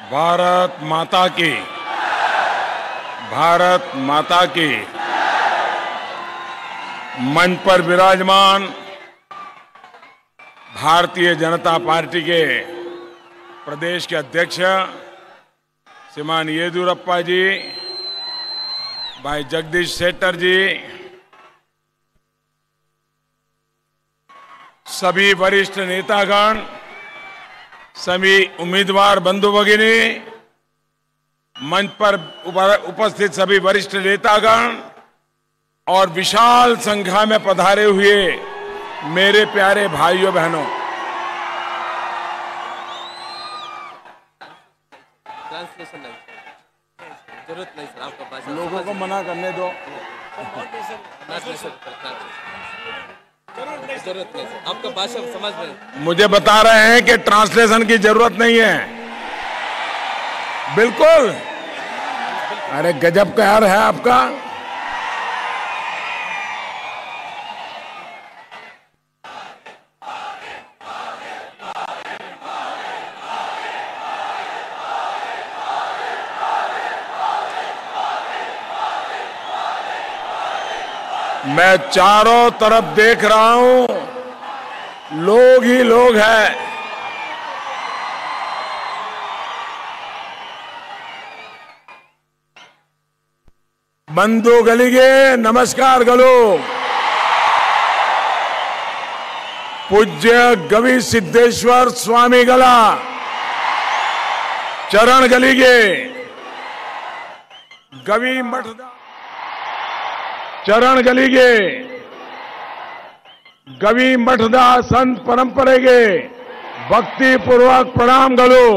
भारत माता की, भारत माता की। मंच पर विराजमान भारतीय जनता पार्टी के प्रदेश के अध्यक्ष श्रीमान येदियुरप्पा जी, भाई जगदीश शेट्टर जी, सभी वरिष्ठ नेतागण, सभी उम्मीदवार बंधु भगिनी, मंच पर उपस्थित सभी वरिष्ठ नेतागण और विशाल संख्या में पधारे हुए मेरे प्यारे भाइयों बहनों, जरूरत नहीं सर, आपका भाषा लोगों को मना करने दो। जरूरत नहीं सर, आपका भाषा समझ में। मुझे बता रहे हैं कि ट्रांसलेशन की जरूरत नहीं है। बिल्कुल, अरे गजब प्यार है आपका। मैं चारों तरफ देख रहा हूं, लोग ही लोग हैं। बंधु गलिगे नमस्कार गलो। पूज्य गवी सिद्धेश्वर स्वामी गला चरण गलिगे। गवी मठदा चरण गलिगे। गवी मठदा संत परंपरेगे भक्ति पूर्वक प्रणाम गलो।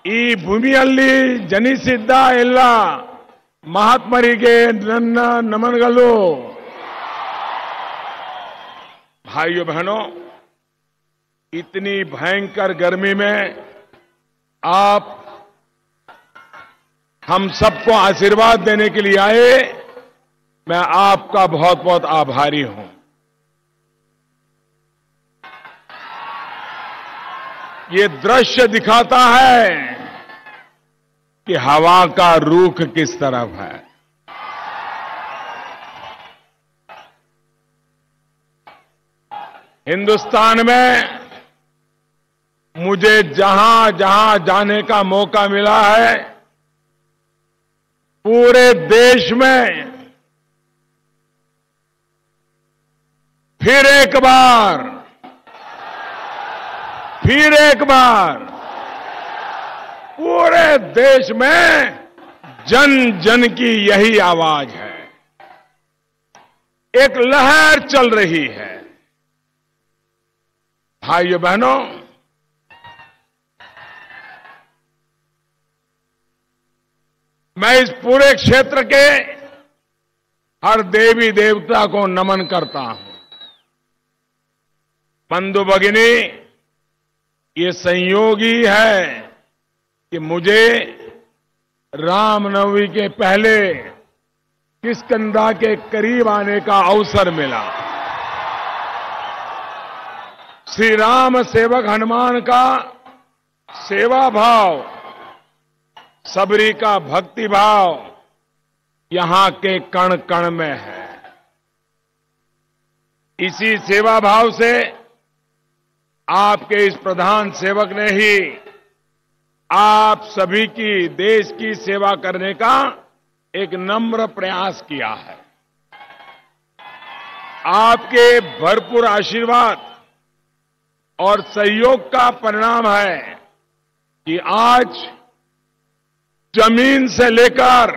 ಈ ಭೂಮಿಯಲ್ಲಿ ಜನಿಸಿದ್ದ ಎಲ್ಲ ಮಹಾತ್ಮರಿಗೆ ನನ್ನ ನಮನಗಳು। भाइयों बहनों, इतनी भयंकर गर्मी में आप हम सबको आशीर्वाद देने के लिए आए, मैं आपका बहुत बहुत आभारी हूं। ये दृश्य दिखाता है कि हवा का रुख किस तरफ है। हिंदुस्तान में मुझे जहां जहां जाने का मौका मिला है, पूरे देश में फिर एक बार पूरे देश में जन जन की यही आवाज है। एक लहर चल रही है। भाइयों बहनों, मैं इस पूरे क्षेत्र के हर देवी देवता को नमन करता हूं। बंधु भगिनी, ये संयोग ही है कि मुझे रामनवमी के पहले किष्किंधा के करीब आने का अवसर मिला। श्री राम सेवक हनुमान का सेवा भाव, सबरी का भक्ति भाव यहां के कण कण में है। इसी सेवा भाव से आपके इस प्रधान सेवक ने ही आप सभी की देश की सेवा करने का एक नम्र प्रयास किया है। आपके भरपूर आशीर्वाद और सहयोग का परिणाम है कि आज जमीन से लेकर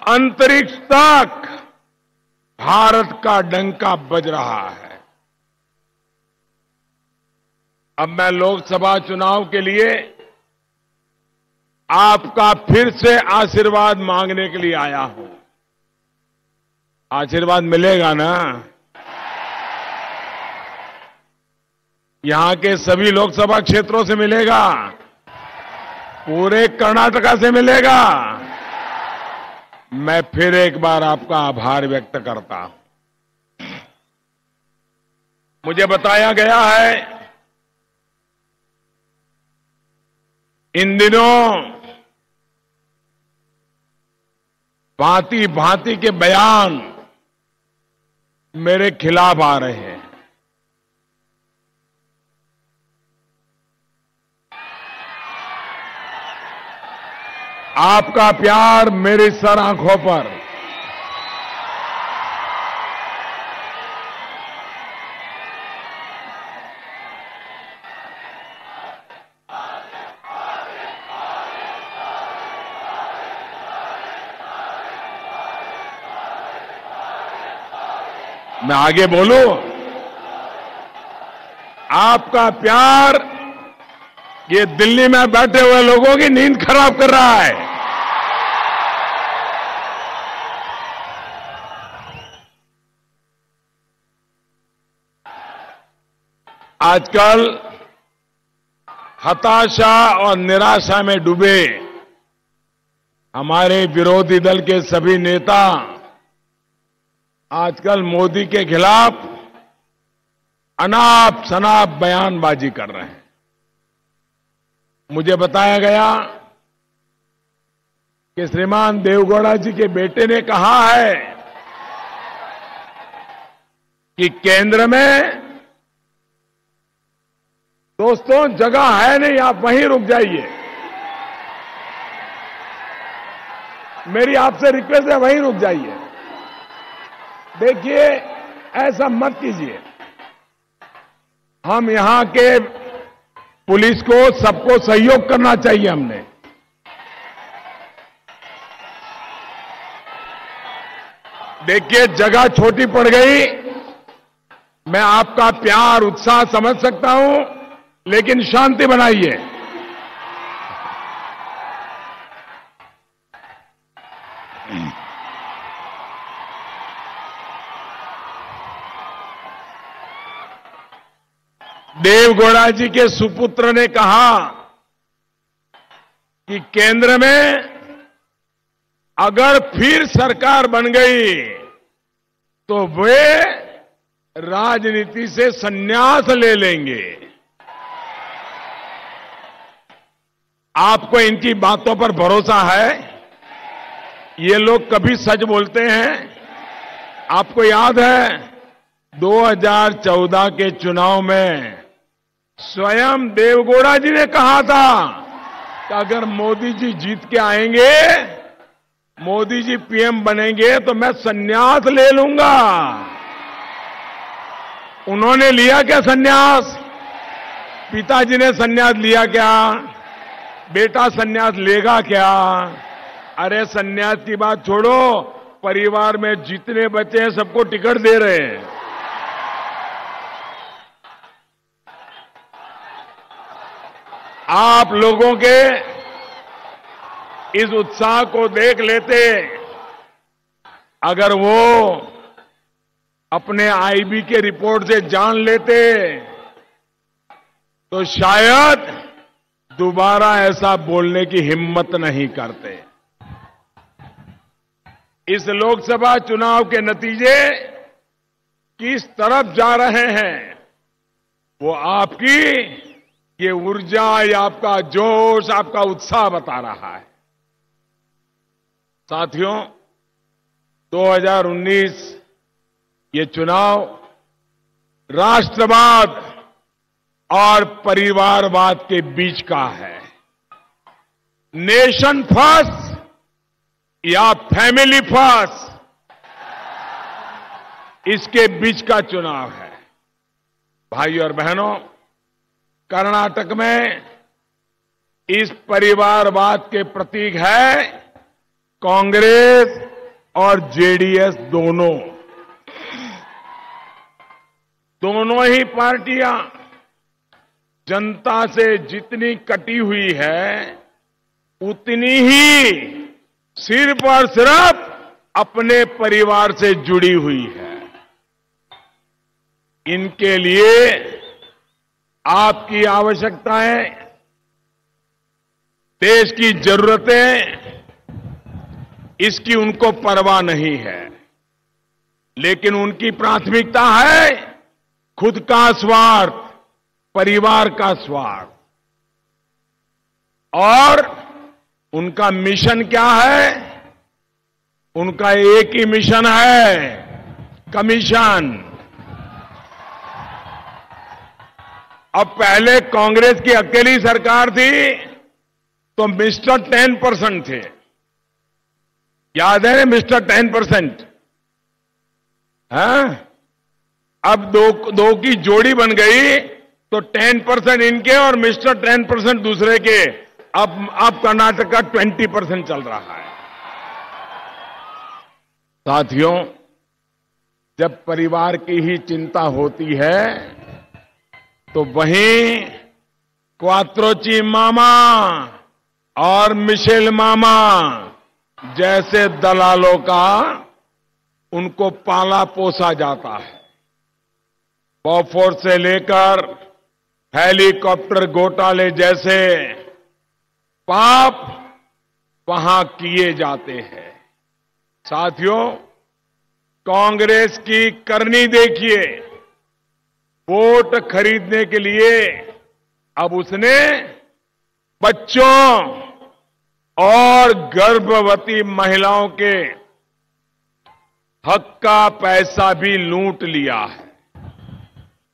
अंतरिक्ष तक भारत का डंका बज रहा है। अब मैं लोकसभा चुनाव के लिए आपका फिर से आशीर्वाद मांगने के लिए आया हूं। आशीर्वाद मिलेगा ना? यहां के सभी लोकसभा क्षेत्रों से मिलेगा, पूरे कर्नाटका से मिलेगा। मैं फिर एक बार आपका आभार व्यक्त करता हूं। मुझे बताया गया है इन दिनों भांति भांति के बयान मेरे खिलाफ आ रहे हैं। आपका प्यार मेरी सर आंखों पर, मैं आगे बोलूं? आपका प्यार ये दिल्ली में बैठे हुए लोगों की नींद खराब कर रहा है। आजकल हताशा और निराशा में डूबे हमारे विरोधी दल के सभी नेता आजकल मोदी के खिलाफ अनाप शनाप बयानबाजी कर रहे हैं। मुझे बताया गया कि श्रीमान देवगौड़ा जी के बेटे ने कहा है कि केंद्र में, दोस्तों जगह है नहीं, आप वहीं रुक जाइए। मेरी आपसे रिक्वेस्ट है, वहीं रुक जाइए। देखिए, ऐसा मत कीजिए। हम यहां के पुलिस को, सबको सहयोग करना चाहिए। हमने देखिए, जगह छोटी पड़ गई। मैं आपका प्यार, उत्साह समझ सकता हूं, लेकिन शांति बनाइए। देवगौड़ा जी के सुपुत्र ने कहा कि केंद्र में अगर फिर सरकार बन गई तो वे राजनीति से संन्यास ले लेंगे। आपको इनकी बातों पर भरोसा है? ये लोग कभी सच बोलते हैं? आपको याद है 2014 के चुनाव में स्वयं देवगौड़ा जी ने कहा था कि अगर मोदी जी जीत के आएंगे, मोदी जी पीएम बनेंगे तो मैं संन्यास ले लूंगा। उन्होंने लिया क्या संन्यास? पिताजी ने संन्यास लिया क्या? बेटा संन्यास लेगा क्या? अरे संन्यास की बात छोड़ो, परिवार में जितने बच्चे हैं सबको टिकट दे रहे हैं। आप लोगों के इस उत्साह को देख लेते, अगर वो अपने आईबी के रिपोर्ट से जान लेते तो शायद दोबारा ऐसा बोलने की हिम्मत नहीं करते। इस लोकसभा चुनाव के नतीजे किस तरफ जा रहे हैं, वो आपकी ये ऊर्जा, ये आपका जोश, आपका उत्साह बता रहा है। साथियों, 2019 ये चुनाव राष्ट्रवाद और परिवारवाद के बीच का है। नेशन फर्स्ट या फैमिली फर्स्ट, इसके बीच का चुनाव है। भाई और बहनों, कर्नाटक में इस परिवारवाद के प्रतीक है कांग्रेस और जेडीएस। दोनों ही पार्टियां जनता से जितनी कटी हुई है, उतनी ही सिर्फ और सिर्फ अपने परिवार से जुड़ी हुई है। इनके लिए आपकी आवश्यकताएं, देश की जरूरतें, इसकी उनको परवाह नहीं है, लेकिन उनकी प्राथमिकता है खुद का स्वार्थ, परिवार का स्वार्थ। और उनका मिशन क्या है? उनका एक ही मिशन है, कमीशन। अब पहले कांग्रेस की अकेली सरकार थी तो मिस्टर 10% थे, याद है मिस्टर 10%? हाँ? अब दो की जोड़ी बन गई तो 10% इनके और मिस्टर 10% दूसरे के। अब कर्नाटक का 20% चल रहा है। साथियों, जब परिवार की ही चिंता होती है तो वहीं क्वात्रोची मामा और मिशेल मामा जैसे दलालों का उनको पाला पोसा जाता है। बॉफोर्स से लेकर हेलीकॉप्टर घोटाले जैसे पाप वहां किए जाते हैं। साथियों, कांग्रेस की करनी देखिए। वोट खरीदने के लिए अब उसने बच्चों और गर्भवती महिलाओं के हक का पैसा भी लूट लिया है।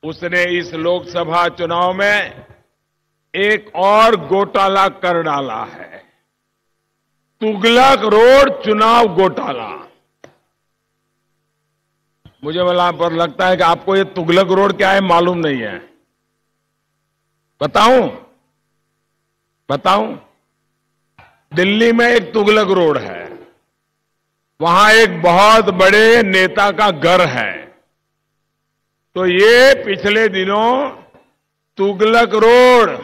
उसने इस लोकसभा चुनाव में एक और घोटाला कर डाला है, तुगलक रोड चुनाव घोटाला। मुझे पर लगता है कि आपको ये तुगलक रोड क्या है मालूम नहीं है। बताऊं? दिल्ली में एक तुगलक रोड है, वहां एक बहुत बड़े नेता का घर है। तो ये पिछले दिनों तुगलक रोड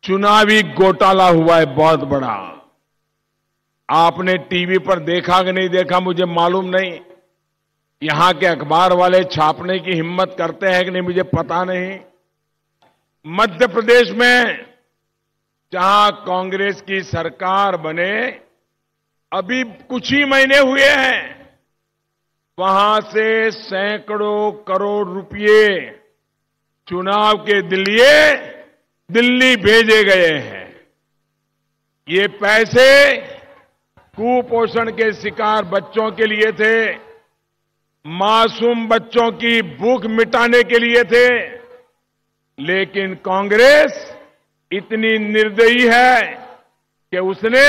चुनावी घोटाला हुआ है, बहुत बड़ा। आपने टीवी पर देखा कि नहीं देखा मुझे मालूम नहीं। यहां के अखबार वाले छापने की हिम्मत करते हैं कि नहीं मुझे पता नहीं। मध्य प्रदेश में जहां कांग्रेस की सरकार बने अभी कुछ ही महीने हुए हैं, वहां से सैकड़ों करोड़ रुपए चुनाव के लिए दिल्ली भेजे गए हैं। ये पैसे कुपोषण के शिकार बच्चों के लिए थे, मासूम बच्चों की भूख मिटाने के लिए थे। लेकिन कांग्रेस इतनी निर्दयी है कि उसने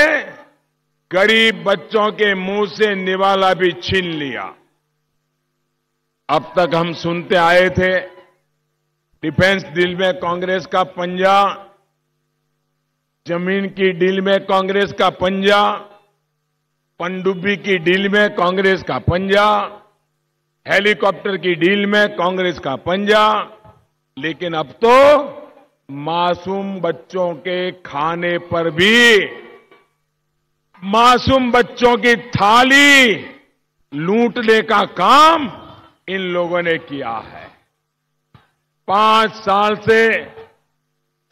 गरीब बच्चों के मुंह से निवाला भी छीन लिया। अब तक हम सुनते आए थे डिफेंस डील में कांग्रेस का पंजा, जमीन की डील में कांग्रेस का पंजा, पनडुब्बी की डील में कांग्रेस का पंजा, हेलीकॉप्टर की डील में कांग्रेस का पंजा। लेकिन अब तो मासूम बच्चों के खाने पर भी मासूम बच्चों की थाली लूटने का काम इन लोगों ने किया है। 5 साल से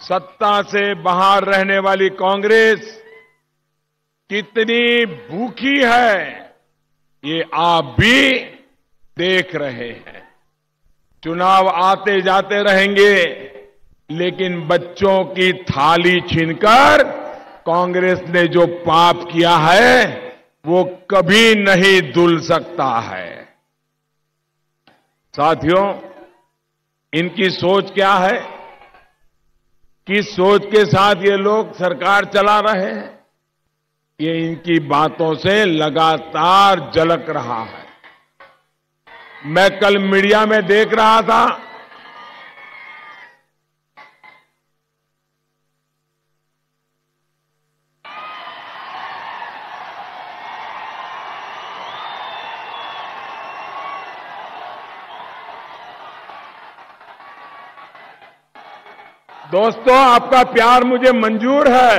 सत्ता से बाहर रहने वाली कांग्रेस कितनी भूखी है ये आप भी देख रहे हैं। चुनाव आते जाते रहेंगे, लेकिन बच्चों की थाली छीनकर कांग्रेस ने जो पाप किया है वो कभी नहीं धुल सकता है। साथियों, इनकी सोच क्या है? किस सोच के साथ ये लोग सरकार चला रहे हैं, ये इनकी बातों से लगातार झलक रहा है। मैं कल मीडिया में देख रहा था, दोस्तों आपका प्यार मुझे मंजूर है,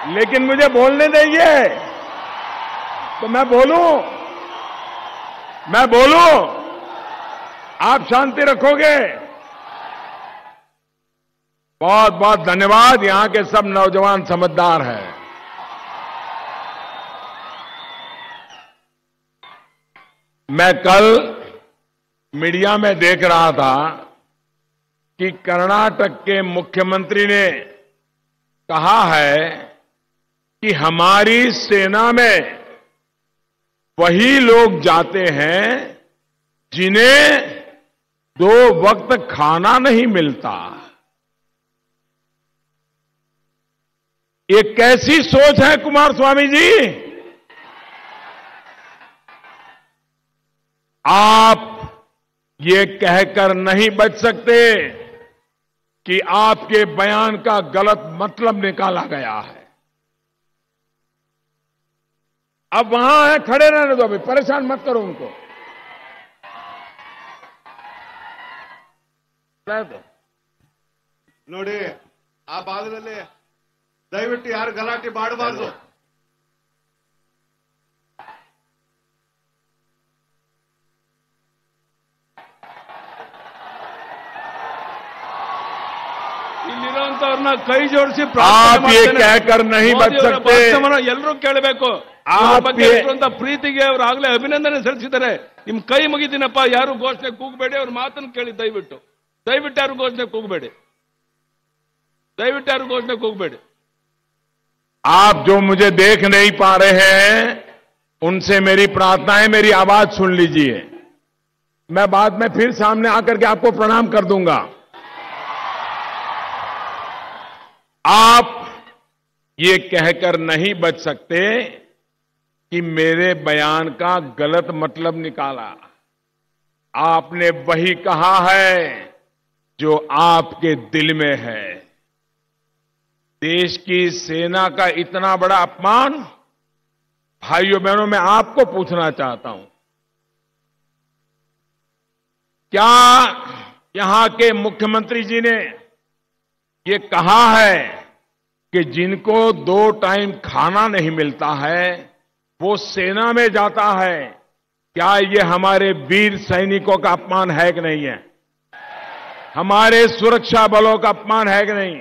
लेकिन मुझे बोलने दीजिए तो मैं बोलूं, आप शांति रखोगे? बहुत बहुत धन्यवाद। यहां के सब नौजवान समझदार हैं। मैं कल मीडिया में देख रहा था कि कर्नाटक के मुख्यमंत्री ने कहा है कि हमारी सेना में वही लोग जाते हैं जिन्हें 2 वक्त खाना नहीं मिलता। ये कैसी सोच है कुमारस्वामी जी? आप ये कहकर नहीं बच सकते कि आपके बयान का गलत मतलब निकाला गया है। अब वहां है, खड़े रहने दो, अभी परेशान मत करो उनको। ನೋಡಿ ಆ ಭಾಗದಲ್ಲಿ ದಯವಿಟ್ಟು ಯಾರು ಗಲಾಟೆ ಮಾಡಬಾರದು. ಇಲ್ಲಿರುವಂತವ್ರನ್ನ ಕೈ ಜೋಡಿಸಿ आप ये कहकर नहीं बच सकते। ಎಲ್ಲರೂ ಕೇಳಬೇಕು. ಪ್ರೀತಿಗೆ ಅವರು ಆಗ್ಲೇ ಅಭಿನಂದನೆ ಸಲ್ಲಿಸಿದ್ದಾರೆ. ನಿಮ್ ಕೈ ಮುಗಿತೀನಪ್ಪ, ಯಾರು ಘೋಷಣೆ ಕೂಗಬೇಡಿ, ಅವ್ರ ಮಾತನ್ನು ಕೇಳಿ ದಯವಿಟ್ಟು ಯಾರು ಘೋಷಣೆ ಕೂಗಬೇಡಿ, ಯಾರು ಘೋಷಣೆ ಕೂಗಬೇಡಿ. आप जो मुझे देख नहीं पा रहे हैं उनसे मेरी प्रार्थना है, मेरी आवाज सुन लीजिए। मैं बाद में फिर सामने आकर के आपको प्रणाम कर दूंगा। आप ये कहकर नहीं बच सकते कि मेरे बयान का गलत मतलब निकाला। आपने वही कहा है जो आपके दिल में है। देश की सेना का इतना बड़ा अपमान, भाइयों बहनों, मैं आपको पूछना चाहता हूं, क्या यहां के मुख्यमंत्री जी ने ये कहा है कि जिनको 2 टाइम खाना नहीं मिलता है वो सेना में जाता है? क्या ये हमारे वीर सैनिकों का अपमान है कि नहीं है? हमारे सुरक्षा बलों का अपमान है कि नहीं?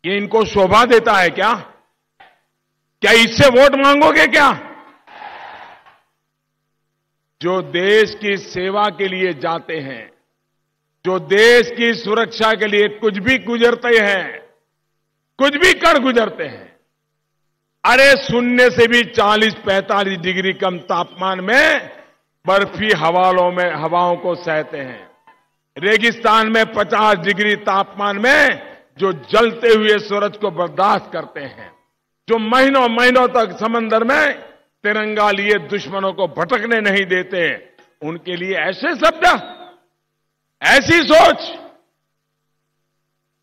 ये इनको शोभा देता है क्या? क्या इससे वोट मांगोगे क्या? जो देश की सेवा के लिए जाते हैं, जो देश की सुरक्षा के लिए कुछ भी गुजरते हैं, कुछ भी कर गुजरते हैं, अरे शून्य से भी 40-45 डिग्री कम तापमान में बर्फी हवाओं को सहते हैं। रेगिस्तान में 50 डिग्री तापमान में जो जलते हुए सूरज को बर्दाश्त करते हैं, जो महीनों महीनों तक समंदर में तिरंगा लिए दुश्मनों को भटकने नहीं देते, उनके लिए ऐसे शब्द, ऐसी सोच?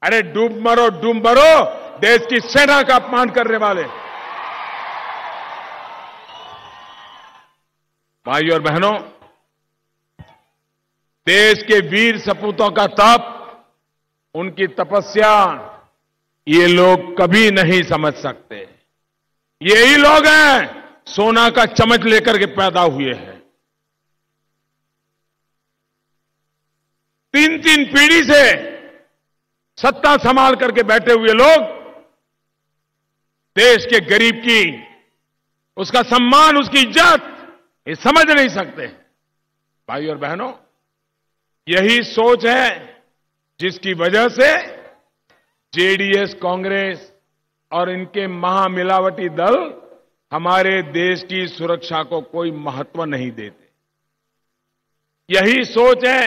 अरे डूब मरो देश की सेना का अपमान करने वाले। भाइयों और बहनों, देश के वीर सपूतों का तप, उनकी तपस्या ये लोग कभी नहीं समझ सकते। यही लोग हैं सोना का चम्मच लेकर के पैदा हुए हैं। 3 पीढ़ी से सत्ता संभाल करके बैठे हुए लोग देश के गरीब की, उसका सम्मान, उसकी इज्जत ये समझ नहीं सकते। भाइयों और बहनों, यही सोच है जिसकी वजह से जेडीएस, कांग्रेस और इनके महामिलावटी दल हमारे देश की सुरक्षा को कोई महत्व नहीं देते। यही सोच है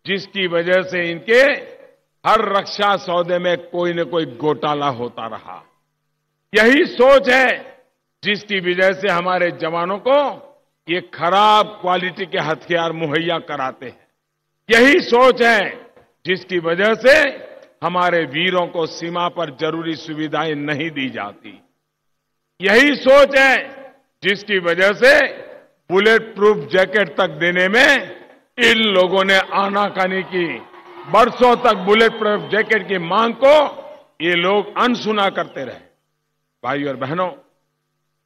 जिसकी वजह से इनके हर रक्षा सौदे में कोई न कोई घोटाला होता रहा। यही सोच है जिसकी वजह से हमारे जवानों को ये खराब क्वालिटी के हथियार मुहैया कराते हैं। यही सोच है जिसकी वजह से हमारे वीरों को सीमा पर जरूरी सुविधाएं नहीं दी जाती। यही सोच है जिसकी वजह से बुलेट प्रूफ जैकेट तक देने में इन लोगों ने आनाकानी की। बरसों तक बुलेट प्रूफ जैकेट की मांग को ये लोग अनसुना करते रहे। भाइयों और बहनों,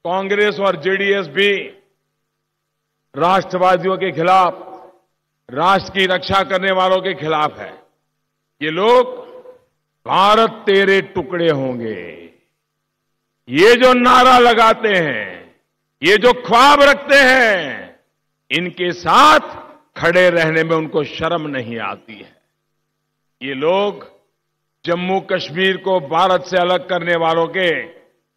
कांग्रेस और जेडीएस भी राष्ट्रवादियों के खिलाफ, राष्ट्र की रक्षा करने वालों के खिलाफ है। ये लोग भारत तेरे टुकड़े होंगे, ये जो नारा लगाते हैं, ये जो ख्वाब रखते हैं, इनके साथ खड़े रहने में उनको शर्म नहीं आती है। ये लोग जम्मू कश्मीर को भारत से अलग करने वालों के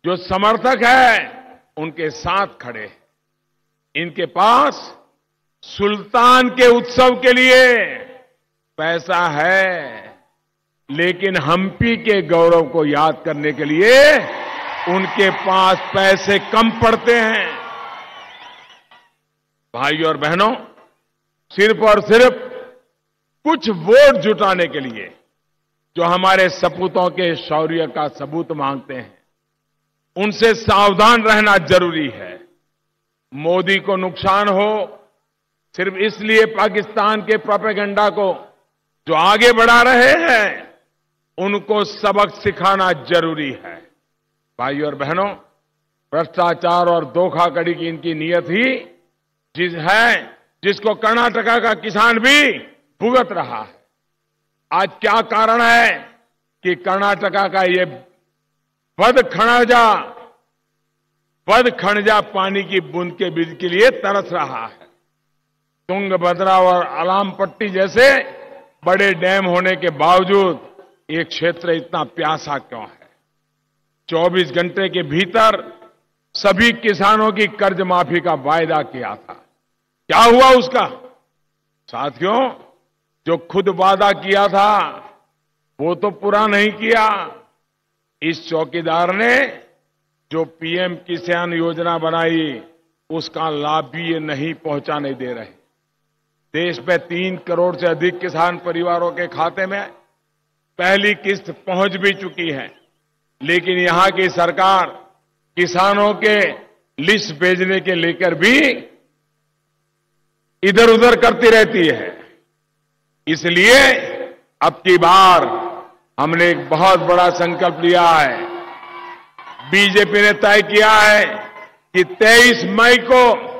जो समर्थक हैं, उनके साथ खड़े हैं। इनके पास सुल्तान के उत्सव के लिए पैसा है, लेकिन हम्पी के गौरव को याद करने के लिए उनके पास पैसे कम पड़ते हैं। भाइयों और बहनों, सिर्फ और सिर्फ कुछ वोट जुटाने के लिए जो हमारे सपूतों के शौर्य का सबूत मांगते हैं, उनसे सावधान रहना जरूरी है। मोदी को नुकसान हो सिर्फ इसलिए पाकिस्तान के प्रोपेगेंडा को जो आगे बढ़ा रहे हैं, उनको सबक सिखाना जरूरी है। भाइयों और बहनों, भ्रष्टाचार और धोखाधड़ी की इनकी नियत ही जिसको कर्नाटका का किसान भी भुगत रहा है। आज क्या कारण है कि कर्नाटका का ये बदखणजा पानी की बूंद के बीज के लिए तरस रहा है। तुंगभद्रा और अलामपट्टी जैसे बड़े डैम होने के बावजूद ये क्षेत्र इतना प्यासा क्यों है? 24 घंटे के भीतर सभी किसानों की कर्ज माफी का वायदा किया था। क्या हुआ उसका? साथियों, जो खुद वादा किया था वो तो पूरा नहीं किया। इस चौकीदार ने जो पीएम किसान योजना बनाई, उसका लाभ भी ये नहीं पहुंचाने दे रहे। देश में 3 करोड़ से अधिक किसान परिवारों के खाते में पहली किस्त पहुंच भी चुकी है, लेकिन यहां की सरकार किसानों के लिस्ट भेजने के लेकर भी इधर उधर करती रहती है। इसलिए अब की बार हमने एक बहुत बड़ा संकल्प लिया है। बीजेपी ने तय किया है कि 23 मई को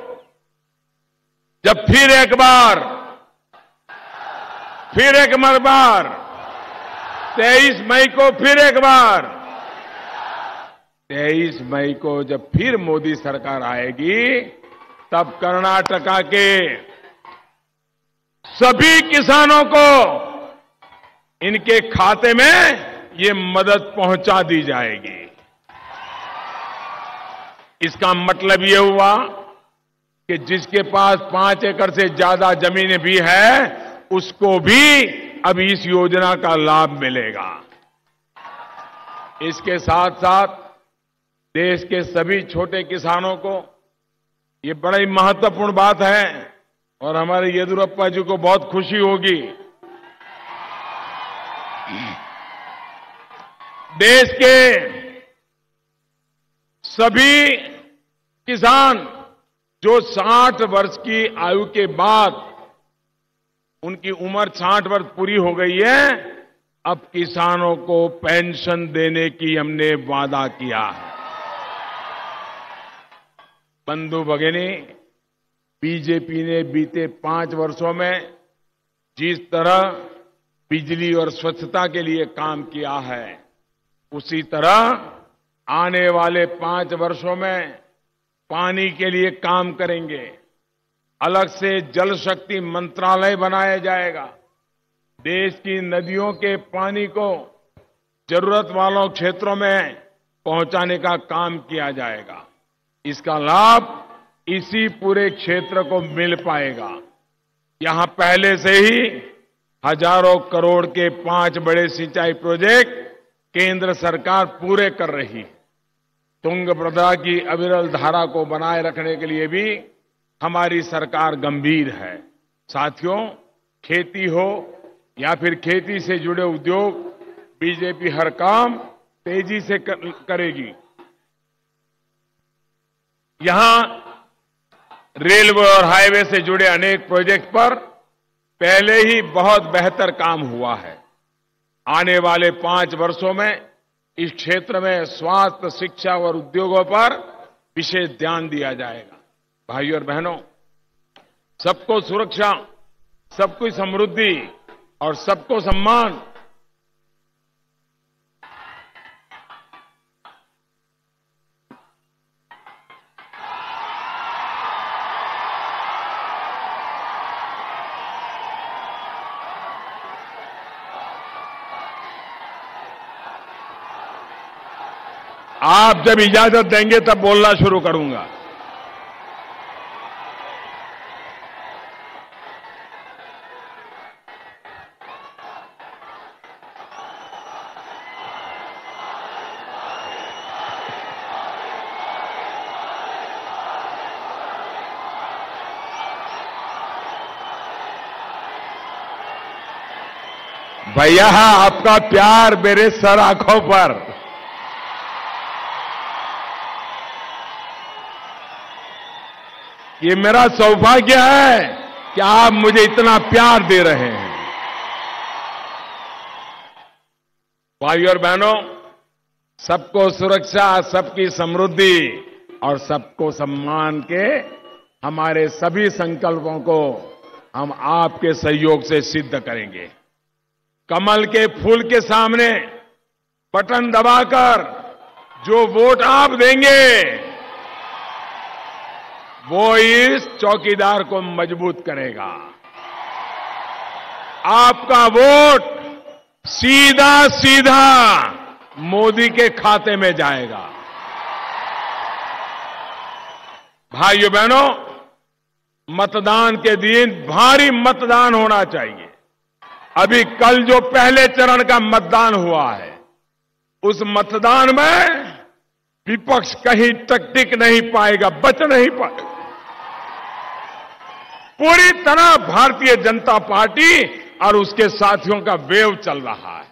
जब फिर एक बार 23 मई को फिर एक बार 23 मई को जब फिर मोदी सरकार आएगी, तब कर्नाटका के सभी किसानों को इनके खाते में ये मदद पहुंचा दी जाएगी। इसका मतलब ये हुआ कि जिसके पास 5 एकड़ से ज्यादा जमीन भी है, उसको भी अब इस योजना का लाभ मिलेगा। इसके साथ साथ देश के सभी छोटे किसानों को ये बड़ी महत्वपूर्ण बात है और हमारे येदियुरप्पा जी को बहुत खुशी होगी। देश के सभी किसान जो 60 वर्ष की आयु के बाद उनकी उम्र 60 वर्ष पूरी हो गई है, अब किसानों को पेंशन देने की हमने वादा किया है। बंधु भगिनी, बीजेपी ने बीते 5 वर्षों में जिस तरह बिजली और स्वच्छता के लिए काम किया है, उसी तरह आने वाले 5 वर्षों में पानी के लिए काम करेंगे। अलग से जल शक्ति मंत्रालय बनाया जाएगा। देश की नदियों के पानी को जरूरत वालों क्षेत्रों में पहुंचाने का काम किया जाएगा। इसका लाभ इसी पूरे क्षेत्र को मिल पाएगा। यहां पहले से ही हजारों करोड़ के 5 बड़े सिंचाई प्रोजेक्ट केंद्र सरकार पूरे कर रही है। तुंगभद्रा की अविरल धारा को बनाए रखने के लिए भी हमारी सरकार गंभीर है। साथियों, खेती हो या फिर खेती से जुड़े उद्योग, बीजेपी हर काम तेजी से करेगी। यहां रेलवे और हाईवे से जुड़े अनेक प्रोजेक्ट पर पहले ही बहुत बेहतर काम हुआ है। आने वाले 5 वर्षों में इस क्षेत्र में स्वास्थ्य, शिक्षा और उद्योगों पर विशेष ध्यान दिया जाएगा। भाइयों और बहनों, सबको सुरक्षा, सबको समृद्धि और सबको सम्मान, आप जब इजाजत देंगे तब बोलना शुरू करूंगा। भैया आपका प्यार मेरे सर आंखों पर। ये मेरा सौभाग्य है कि आप मुझे इतना प्यार दे रहे हैं। भाइयों और बहनों, सबको सुरक्षा, सबकी समृद्धि और सबको सम्मान के हमारे सभी संकल्पों को हम आपके सहयोग से सिद्ध करेंगे। कमल के फूल के सामने बटन दबाकर जो वोट आप देंगे वो इस चौकीदार को मजबूत करेगा। आपका वोट सीधा सीधा मोदी के खाते में जाएगा। भाइयों बहनों, मतदान के दिन भारी मतदान होना चाहिए। अभी कल जो पहले चरण का मतदान हुआ है, उस मतदान में विपक्ष कहीं टिक नहीं पाएगा, बच नहीं पाएगा। पूरी तरह भारतीय जनता पार्टी और उसके साथियों का वेव चल रहा है।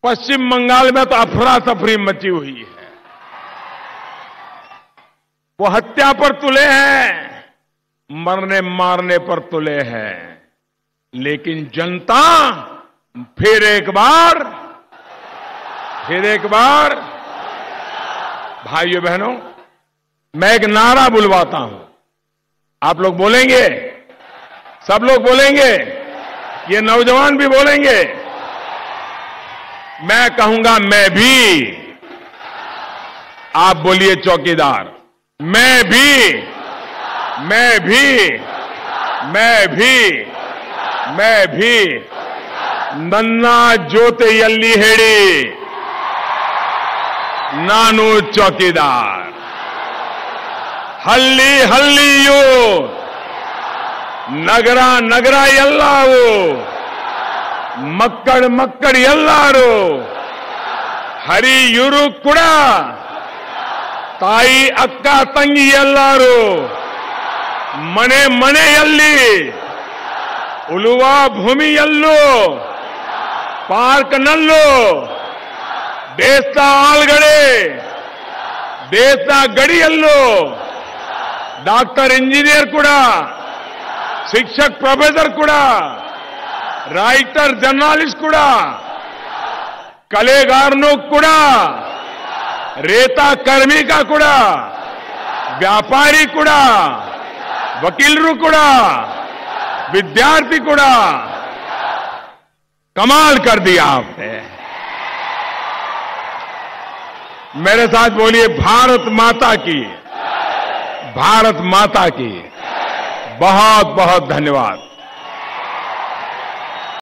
पश्चिम बंगाल में तो अफरा तफरी मची हुई है। वो हत्या पर तुले हैं, मरने मारने पर तुले हैं, लेकिन जनता फिर एक बार भाइयों बहनों, मैं एक नारा बुलवाता हूं। आप लोग बोलेंगे, सब लोग बोलेंगे, ये नौजवान भी बोलेंगे। मैं कहूंगा मैं भी, आप बोलिए चौकीदार, मैं भी नन्ना जोते यल्ली हेड़ी नानू चौकीदार हल्ली हल्लियू नगरा नगरा यल्लावू मक्कड़ मक्कड़ यल्लारू हरी युरु कुड़ा ताई अक्का तंगी यल्लारू मने मने यल्ली उलुवा भूमि यल्लो पार्क नल्लो देस्ता आलगड़े देस्ता गड़ी यल्लो डॉक्टर इंजीनियर कुड़ा शिक्षक प्रोफेसर कुड़ा राइटर जर्नलिस्ट कुड़ा कलेगारनो कुड़ा रेता कर्मी का कुड़ा व्यापारी कुड़ा वकीलरू कुड़ा विद्यार्थी कुड़ा। कमाल कर दिया आपने। मेरे साथ बोलिए भारत माता की, भारत माता की। बहुत बहुत धन्यवाद।